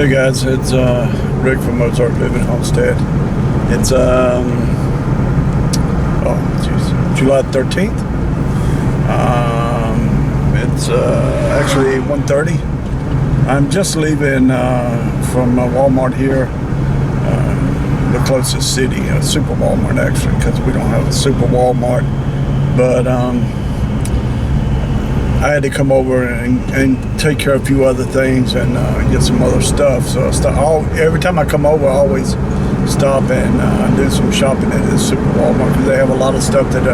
Hey guys, it's Rick from Mozart Living Homestead. It's July 13th. It's actually 1:30. I'm just leaving from Walmart here, the closest city, a super Walmart actually, because we don't have a super Walmart. But I had to come over and take care of a few other things and get some other stuff. So every time I come over, I always stop and do some shopping at this super Walmart, because they have a lot of stuff that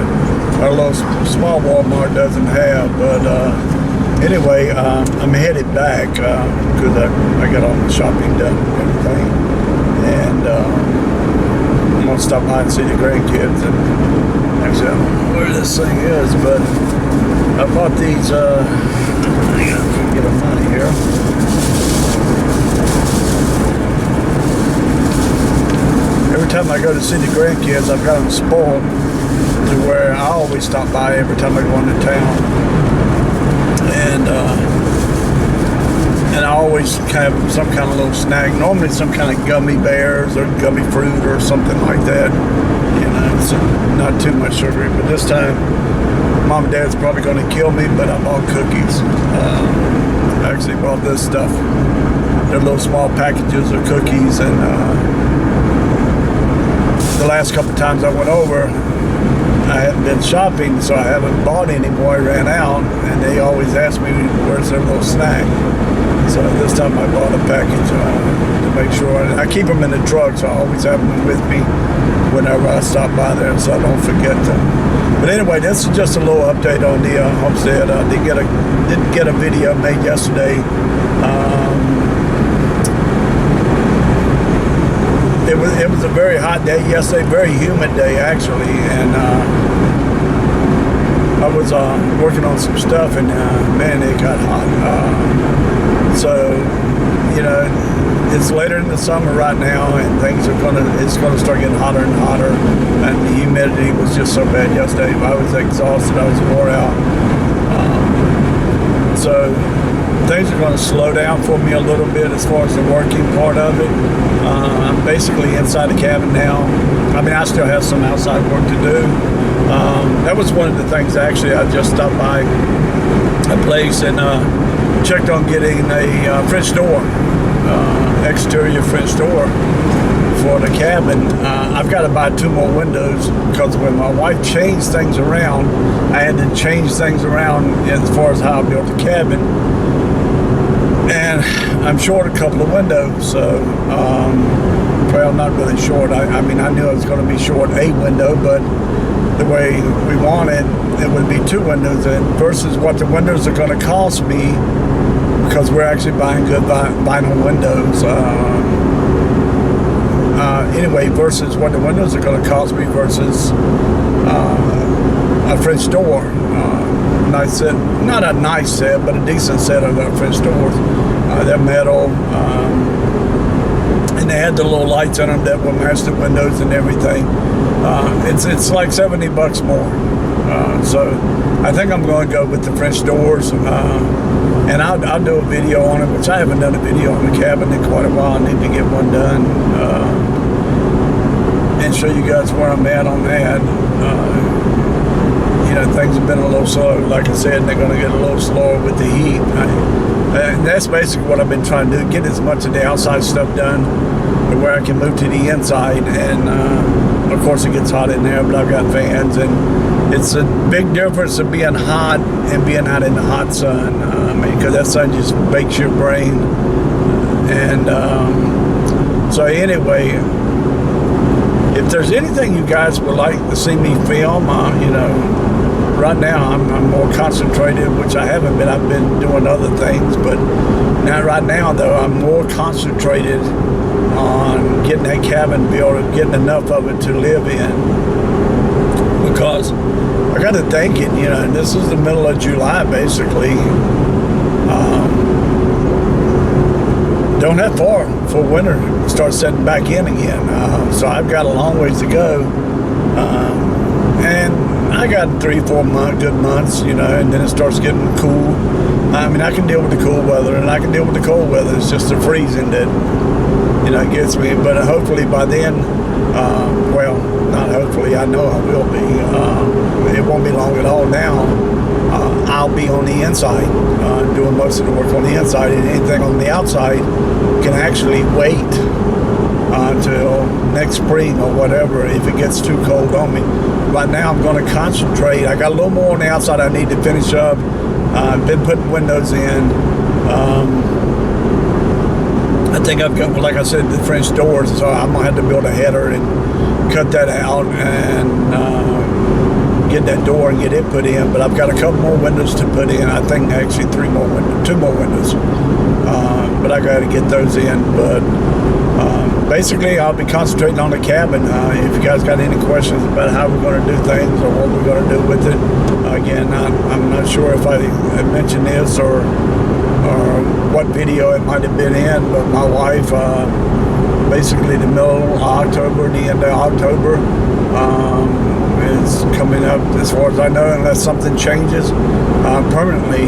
our little small Walmart doesn't have. But anyway, I'm headed back because I got all the shopping done and everything. And I'm going to stop by and see the grandkids. And actually, I don't know where this thing is, but I bought these, I gotta get them out of here. Every time I go to see the grandkids, I've got them spoiled to where I always stop by every time I go into town. And I always have some kind of little snack, normally some kind of gummy bears or gummy fruit or something like that. You know, so not too much sugary, but this time, Mom and Dad's probably going to kill me, but I bought cookies. I actually bought this stuff. They're little small packages of cookies, and the last couple of times I went over, I hadn't been shopping, so I haven't bought any more. I ran out, and they always ask me, where's their little snack? So this time I bought a package to make sure. And I keep them in the truck, so I always have them with me whenever I stop by there, so I don't forget them. But anyway, this is just a little update on the homestead. I didn't get a video made yesterday. It was a very hot day yesterday, very humid day actually, and I was working on some stuff, and man, it got hot. So you know, it's later in the summer right now, and it's gonna start getting hotter and hotter, and the humidity was just so bad yesterday. I was exhausted, I was wore out. So things are going to slow down for me a little bit as far as the working part of it. I'm basically inside the cabin now. I mean, I still have some outside work to do. That was one of the things actually. I just stopped by a place and checked on getting a French door, exterior French door for the cabin. I've got to buy 2 more windows, because when my wife changed things around, I had to change things around as far as how I built the cabin, and I'm short a couple of windows. So well, not really short. I mean, I knew I was going to be short a window, but the way we wanted, it would be 2 windows, and versus what the windows are going to cost me, because we're actually buying good vinyl windows. Anyway, versus what the windows are going to cost me versus a French door. Nice set, not a nice set, but a decent set of French doors. They're metal, and they had the little lights in them that will match the windows and everything. It's like $70 more. So I think I'm going to go with the French doors. And I'll do a video on it, which I haven't done a video on the cabin in quite a while. I need to get one done and show you guys where I'm at on that. You know, things have been a little slow. Like I said, they're going to get a little slower with the heat. And that's basically what I've been trying to do, get as much of the outside stuff done to where I can move to the inside. And of course it gets hot in there, but I've got fans, and it's a big difference of being hot and being out in the hot sun. I mean, because that sun just bakes your brain. And so anyway, if there's anything you guys would like to see me film, you know, right now I'm more concentrated, which I haven't been. I've been doing other things, but now right now though, I'm more concentrated on getting that cabin built and getting enough of it to live in. Because I got to thinking, you know, this is the middle of July basically. Don't have far for winter to start setting back in again. So I've got a long ways to go. And I I got 3-4 good months, you know, and then it starts getting cool. I mean, I can deal with the cool weather, and I can deal with the cold weather. It's just the freezing that, you know, gets me. But hopefully by then, well, not hopefully, I know I will be. It won't be long at all now. I'll be on the inside, doing most of the work on the inside, and anything on the outside can actually wait until next spring or whatever if it gets too cold on me. Right now I'm going to concentrate. I got a little more on the outside I need to finish up. I've been putting windows in. I think I've got, like I said, the French doors, so I'm going to have to build a header and cut that out and get that door and get it put in. But I've got a couple more windows to put in. I think actually 2 more windows. But I got to get those in. But basically, I'll be concentrating on the cabin. If you guys got any questions about how we're going to do things or what we're going to do with it, again, I'm not sure if I mentioned this or what video it might have been in, but my wife, basically the middle of October, the end of October, is coming up, as far as I know, unless something changes permanently,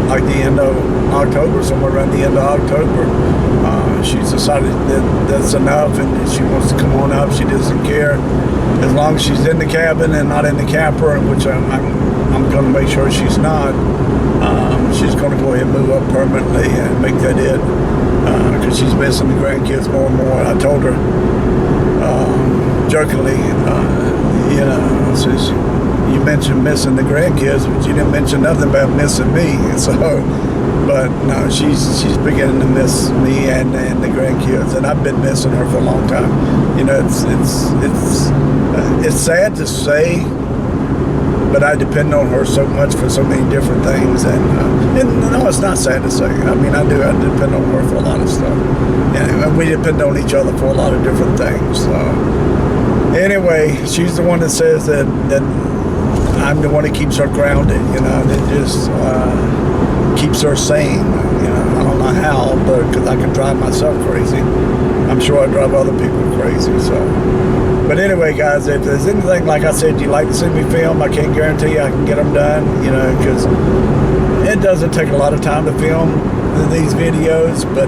like the end of October, somewhere around the end of October. She's decided that that's enough and she wants to come on up. She doesn't care as long as she's in the cabin and not in the camper, which I'm going to make sure she's not. She's going to go ahead and move up permanently and make that it, because she's missing the grandkids more and more. I told her jokingly, you know, says, you mentioned missing the grandkids, but you didn't mention nothing about missing me. So, but no, she's beginning to miss me and the grandkids, and I've been missing her for a long time. You know, it's sad to say, but I depend on her so much for so many different things, and no, it's not sad to say. I mean, I depend on her for a lot of stuff, and we depend on each other for a lot of different things. So, anyway, she's the one that says that I'm the one that keeps her grounded, you know, that just keeps her sane. You know, I don't know how, but because I can drive myself crazy. I'm sure I drive other people crazy. So, but anyway, guys, if there's anything, like I said, you'd like to see me film, I can't guarantee I can get them done, you know, because it doesn't take a lot of time to film these videos, but,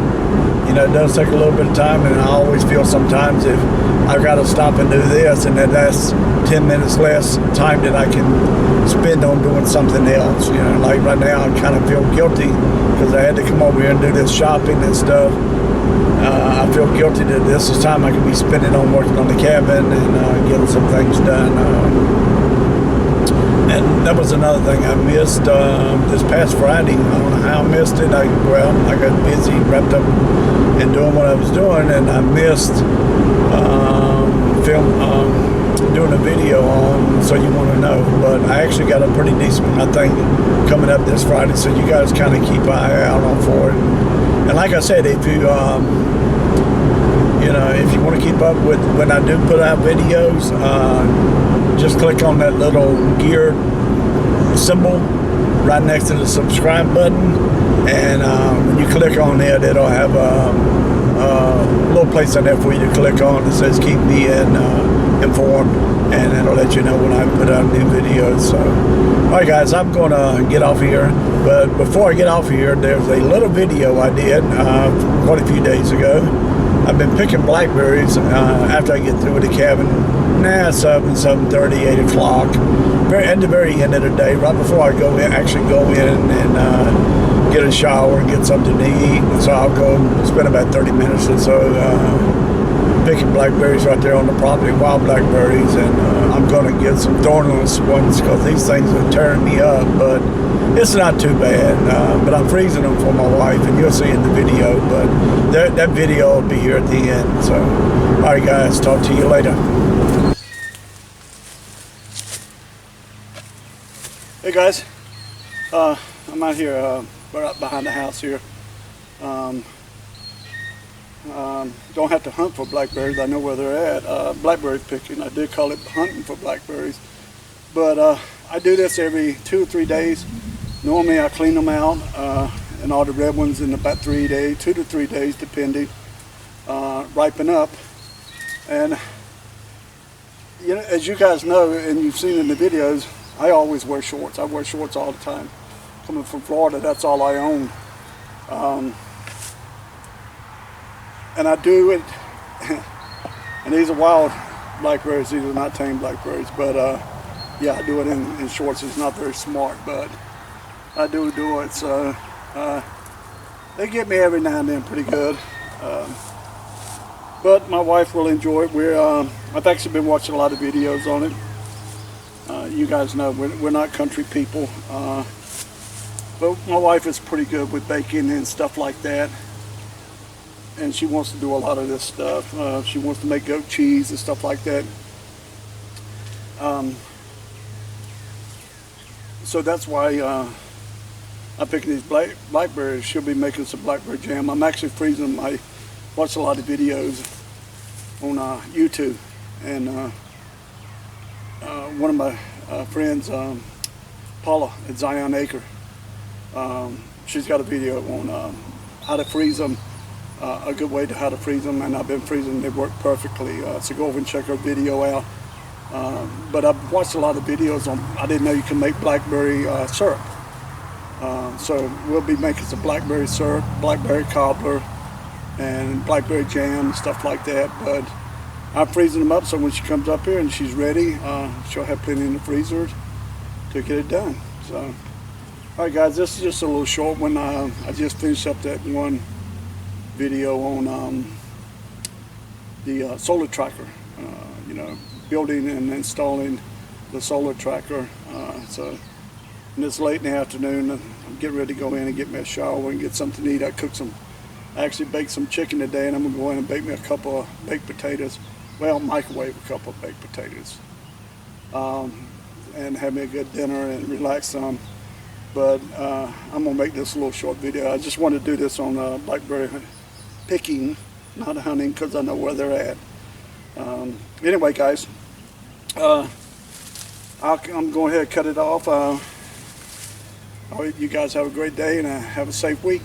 you know, it does take a little bit of time, and I always feel sometimes if I've got to stop and do this, and then that's 10 minutes less time that I can spend on doing something else. You know, like right now, I kind of feel guilty because I had to come over here and do this shopping and stuff. I feel guilty that this is time I could be spending on working on the cabin and getting some things done. And that was another thing I missed this past Friday. I don't know how I missed it. I got busy, wrapped up in doing what I was doing, and I missed doing a video on So You Want to Know. But I actually got a pretty decent one, I think, coming up this Friday, so you guys kind of keep an eye out on for it. And like I said, if you you know, if you want to keep up with when I do put out videos, just click on that little gear symbol right next to the subscribe button, and when you click on it, it'll have a little place on there for you to click on that says keep me informed, and it'll let you know when I put out new videos. So, alright guys, I'm going to get off here, but before I get off here, there's a little video I did quite a few days ago. I've been picking blackberries after I get through with the cabin. 7:30, 8 o'clock. At the very end of the day, right before I go in and get a shower and get something to eat. So I'll go and spend about 30 minutes or so picking blackberries right there on the property, wild blackberries, and I'm going to get some thornless ones because these things are tearing me up, but it's not too bad. But I'm freezing them for my wife, and you'll see in the video, but that video will be here at the end. So, all right, guys, talk to you later. Hey, guys. I'm out here right behind the house here. Don't have to hunt for blackberries. I know where they're at. Blackberry picking. I did call it hunting for blackberries. But I do this every 2 or 3 days. Normally I clean them out and all the red ones in about 3 days, 2 to 3 days depending, ripen up. And You know, as you guys know, and you've seen in the videos, I always wear shorts. I wear shorts all the time. Coming from Florida, that's all I own. And I do it, and these are wild blackberries. These are not tame blackberries, but yeah, I do it in shorts. It's not very smart, but I do it. So they get me every now and then pretty good. But my wife will enjoy it. I've actually been watching a lot of videos on it. You guys know we're not country people, but my wife is pretty good with baking and stuff like that. And she wants to do a lot of this stuff. She wants to make goat cheese and stuff like that. So that's why I'm picking these blackberries. She'll be making some blackberry jam. I'm actually freezing them. I watch a lot of videos on YouTube, and one of my friends, Paula at Zion Acre, she's got a video on how to freeze them. A good way to how to freeze them, and I've been freezing them. They work perfectly. So go over and check her video out. But I've watched a lot of videos on. I didn't know you can make blackberry syrup. So we'll be making some blackberry syrup, blackberry cobbler, and blackberry jam and stuff like that. But I'm freezing them up so when she comes up here and she's ready, she'll have plenty in the freezer to get it done. So, all right, guys, this is just a little short one. I just finished up that one video on the solar tracker, you know, building and installing the solar tracker. So and it's late in the afternoon. I'm getting ready to go in and get me a shower and get something to eat. I actually baked some chicken today, and I'm gonna go in and bake me a couple of baked potatoes. Well, microwave a couple of baked potatoes, and have me a good dinner and relax some. But I'm gonna make this a little short video. I just wanted to do this on blackberry picking, not hunting, because I know where they're at. Anyway, guys, I'm going ahead and cut it off. You guys have a great day and have a safe week.